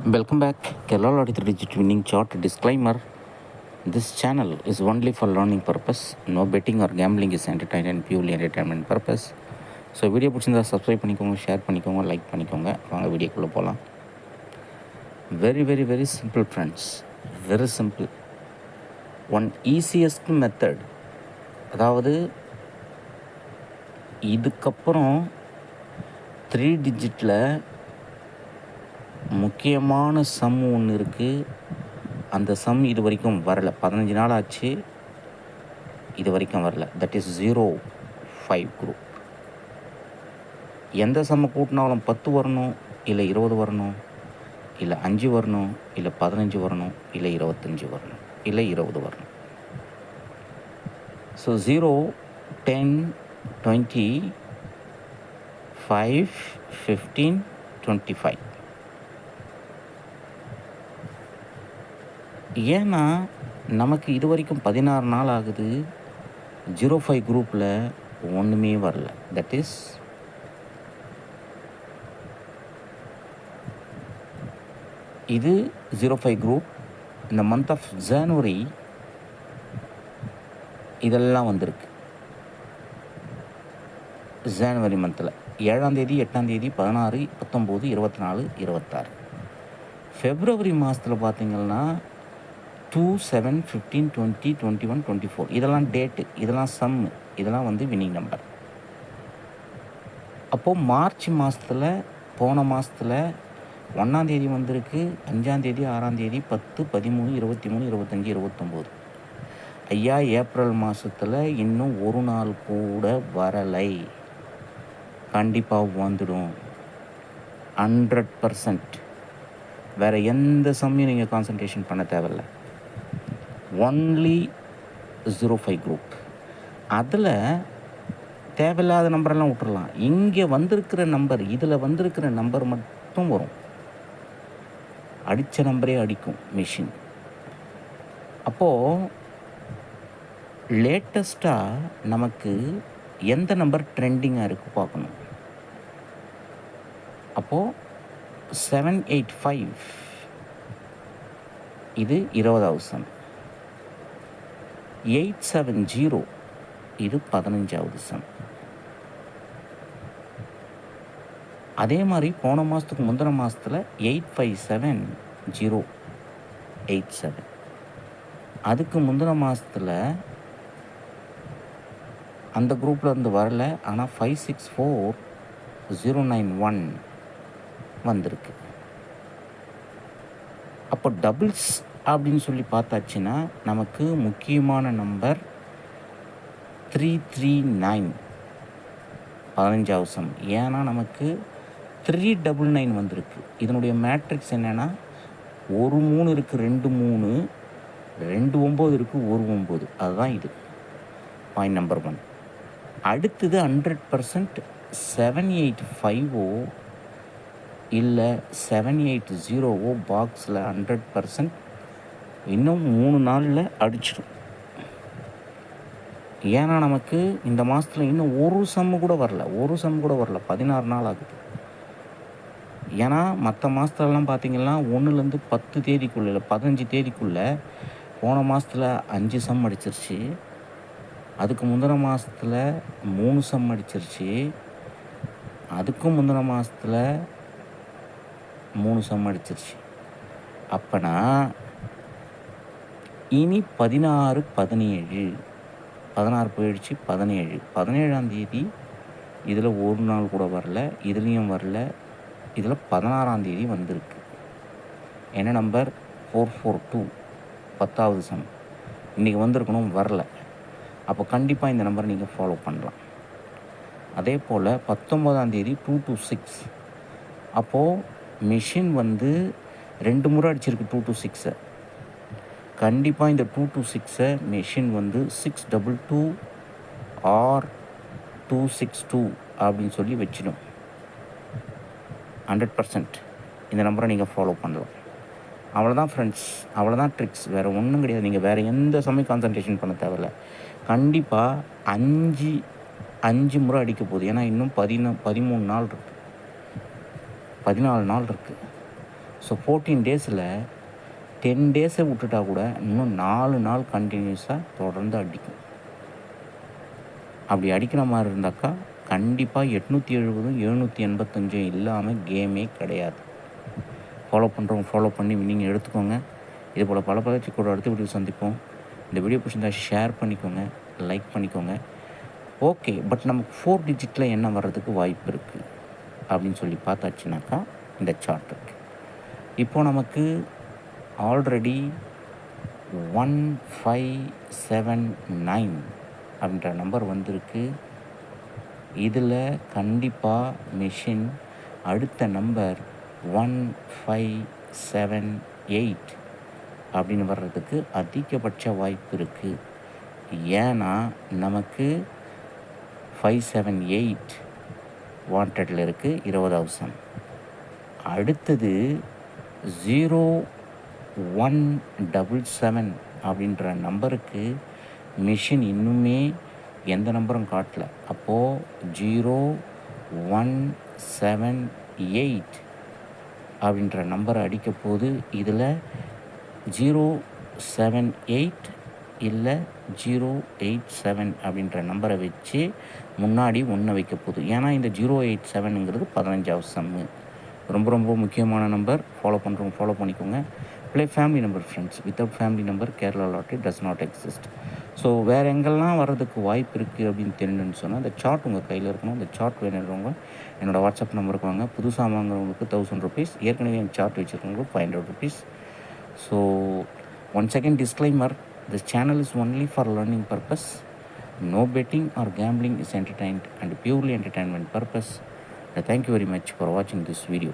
Welcome back. Kerala Lottery Digit Winning Chart Disclaimer. This channel is only for learning purpose. No betting or gambling is entertainment and purely entertainment purpose. So video பிடிச்சிருந்தா subscribe பண்ணிக்கோங்க, share பண்ணிக்கோங்க, like பண்ணிக்கோங்க. வாங்க வீடியோக்குள்ளே போகலாம். Very very very simple friends, very simple. One easiest method, அதாவது இதுக்கப்புறம் 3 டிஜிட்டில் முக்கியமான சம் ஒன்று இருக்குது. அந்த சம் இது வரைக்கும் வரலை. 15 நாள் ஆச்சு, இது வரைக்கும் வரல. That is 05 group. எந்த சம்மை கூட்டினாலும் 10 வரணும், இல்லை 20 வரணும், இல்லை 5 வரணும், இல்லை 15 வரணும், இல்லை 25 வரணும், இல்லை 20 வரணும். ஸோ 0, 10, 20, 5, 15, 25. ஏன்னா நமக்கு இது வரைக்கும் 16 நாள் ஆகுது, 05 குரூப்பில் ஒன்றுமே வரல. தட் இஸ் இது 05 குரூப். இந்த மந்த் ஆஃப் ஜனவரி இதெல்லாம் வந்திருக்கு. ஜனவரி மந்தில் 7ஆம் தேதி, 8ஆம் தேதி, 16, 19, 24, 26. ஃபெப்ரவரி மாதத்தில் பார்த்திங்கன்னா 2, 7, 15, 20, 21, 24. இதெல்லாம் டேட்டு, இதெல்லாம் சம்மு, இதெல்லாம் வந்து வின்னிங் நம்பர். அப்போது மார்ச் மாதத்தில், போன மாதத்தில் 1ஆம் தேதி வந்திருக்கு, 5ஆம் தேதி, 6ஆம் தேதி, 10, 13, 23, 25, 29. ஐயா, ஏப்ரல் மாதத்தில் இன்னும் ஒரு நாள் கூட வரலை. கண்டிப்பாக வந்துடும் 100%. வேறு எந்த சமயம் நீங்கள் கான்சன்ட்ரேஷன் பண்ண தேவையில்லை. Only 05 group. அதில் தேவையில்லாத நம்பரெல்லாம் விட்டுறலாம். இங்கே வந்திருக்கிற நம்பர், இதில் வந்திருக்கிற நம்பர் மட்டும் வரும். அடித்த நம்பரே அடிக்கும் மிஷின். அப்போது லேட்டஸ்ட்டாக நமக்கு எந்த நம்பர் ட்ரெண்டிங்காக இருக்குது பார்க்கணும். அப்போது 785 இது 20வது சம். 870 இது 15வது சம். அதே மாதிரி போன மாதத்துக்கு முந்தின மாதத்தில் 857087. அதுக்கு முந்தின மாதத்தில் அந்த குரூப்பில் இருந்து வரல, ஆனால் 564091 வந்திருக்கு. அப்போ டபுள்ஸ் அப்படின்னு சொல்லி பார்த்தாச்சுன்னா நமக்கு முக்கியமான நம்பர் 339 15வது சம். ஏன்னா நமக்கு 399 வந்திருக்கு. இதனுடைய மேட்ரிக்ஸ் என்னென்னா, ஒரு 3 இருக்குது, 2 3, 2 9 இருக்குது, 1 9. அதுதான் இது பாயிண்ட் நம்பர் 1. அடுத்தது 100% 785 இல்லை 780 பாக்ஸில் 100% இன்னும் 3 நாளில் அடிச்சிடும். ஏன்னா நமக்கு இந்த மாதத்தில் இன்னும் ஒரு சம்மு கூட வரல, 16 நாள் ஆகுது. ஏன்னா மற்ற மாதத்துலலாம் பார்த்திங்கன்னா 1லேருந்து 10 தேதிக்குள்ளே, இல்லை 15 தேதிக்குள்ளே போன மாதத்தில் 5 சம் அடிச்சிருச்சு. அதுக்கு முந்தின மாதத்தில் 3 சம் அடிச்சிருச்சு. அதுக்கும் முந்தின மாதத்தில் 3 சம் அடிச்சிருச்சு. அப்போனா இனி 16, 17, 16 போயிடுச்சு, 17, 17ஆம் தேதி இதில் ஒரு நாள் கூட வரல, இதுலேயும் வரல. இதில் 16ஆம் தேதி வந்திருக்கு. என்ன நம்பர்? 442, 10வது சம். இன்றைக்கி வந்திருக்கணும், வரல. அப்போ கண்டிப்பாக இந்த நம்பரை நீங்கள் ஃபாலோ பண்ணலாம். அதே போல் 19ஆம் தேதி 226. அப்போது மிஷின் வந்து 2 முறை அடிச்சிருக்கு 226. கண்டிப்பாக இந்த 226 மிஷின் வந்து 622 ஆர் 262 அப்படின்னு சொல்லி வச்சிடும். 100% இந்த நம்பரை நீங்கள் ஃபாலோ பண்ணலாம். அவ்வளோதான் ஃப்ரெண்ட்ஸ், அவ்வளோதான் ட்ரிக்ஸ். வேறு ஒன்றும் கிடையாது. நீங்கள் வேறு எந்த சமயம் கான்சன்ட்ரேஷன் பண்ண தேவையில்ல. கண்டிப்பாக 5 முறை அடிக்க போகுது. ஏன்னா இன்னும் 13 நாள் இருக்குது, 14 நாள் இருக்குது. ஸோ 14 டேஸில் 10 டேஸை விட்டுட்டா கூட இன்னும் 4 நாள் கண்டினியூஸாக தொடர்ந்து அடிக்கும். அப்படி அடிக்கிற மாதிரி இருந்தாக்கா கண்டிப்பாக 870 785 இல்லாமல் கேமே கிடையாது. ஃபாலோ பண்ணுறவங்க ஃபாலோ பண்ணி வின்னிங் எடுத்துக்கோங்க. இது போல் பல பயிற்சி கூட அடுத்த வீடியோ சந்திப்போம். இந்த வீடியோ பிடிச்சிருந்தா ஷேர் பண்ணிக்கோங்க, லைக் பண்ணிக்கோங்க. ஓகே, பட் நமக்கு 4 டிஜிட்டில் என்ன வர்றதுக்கு வாய்ப்பு இருக்குது அப்படின்னு சொல்லி பார்த்தாச்சுனாக்கா இந்த சார்ட் இருக்குது. இப்போது நமக்கு ஆல்ரெடி 1579 அப்படின்ற நம்பர் வந்திருக்கு. இதில் கண்டிப்பாக மிஷின் அடுத்த நம்பர் 1578 அப்படின்னு வர்றதுக்கு அதிகபட்ச வாய்ப்பு இருக்குது. ஏன்னா நமக்கு 578 வாண்டடில் இருக்குது 20,000. அடுத்தது 0177 அப்படின்ற நம்பருக்கு மிஷின் இன்னுமே எந்த நம்பரும் காட்டல. அப்போது 0178 அப்படின்ற நம்பரை அடிக்க போது இதில் 078 இல்லை 087 அப்படின்ற நம்பரை வச்சு முன்னாடி 1 வைக்க போகுது. ஏன்னா இந்த 087ங்கிறது 15வது சம்மு. ரொம்ப ரொம்ப முக்கியமான நம்பர். ஃபாலோ பண்ணுறவங்க ஃபாலோ பண்ணிக்கோங்க. Play family number friends. Without family number Kerala lottery does not exist. So வேறு எங்கெல்லாம் வர்றதுக்கு வாய்ப்பு இருக்குது அப்படின்னு தெரிஞ்சுன்னு சொன்னால் அந்த சார்ட் உங்கள் கையில் இருக்கணும். அந்த சார்ட் வேணுன்றவங்க என்னோடய வாட்ஸ்அப் நம்பருக்கு வாங்க. புதுசாக வாங்குறவங்களுக்கு 1000 rupees, ஏற்கனவே என் சார்ட் வச்சுருக்கவங்களுக்கு 500 rupees. So once again disclaimer, this channel is only for learning purpose. No betting or gambling is entertained and purely entertainment purpose. Thank you very much for watching this video.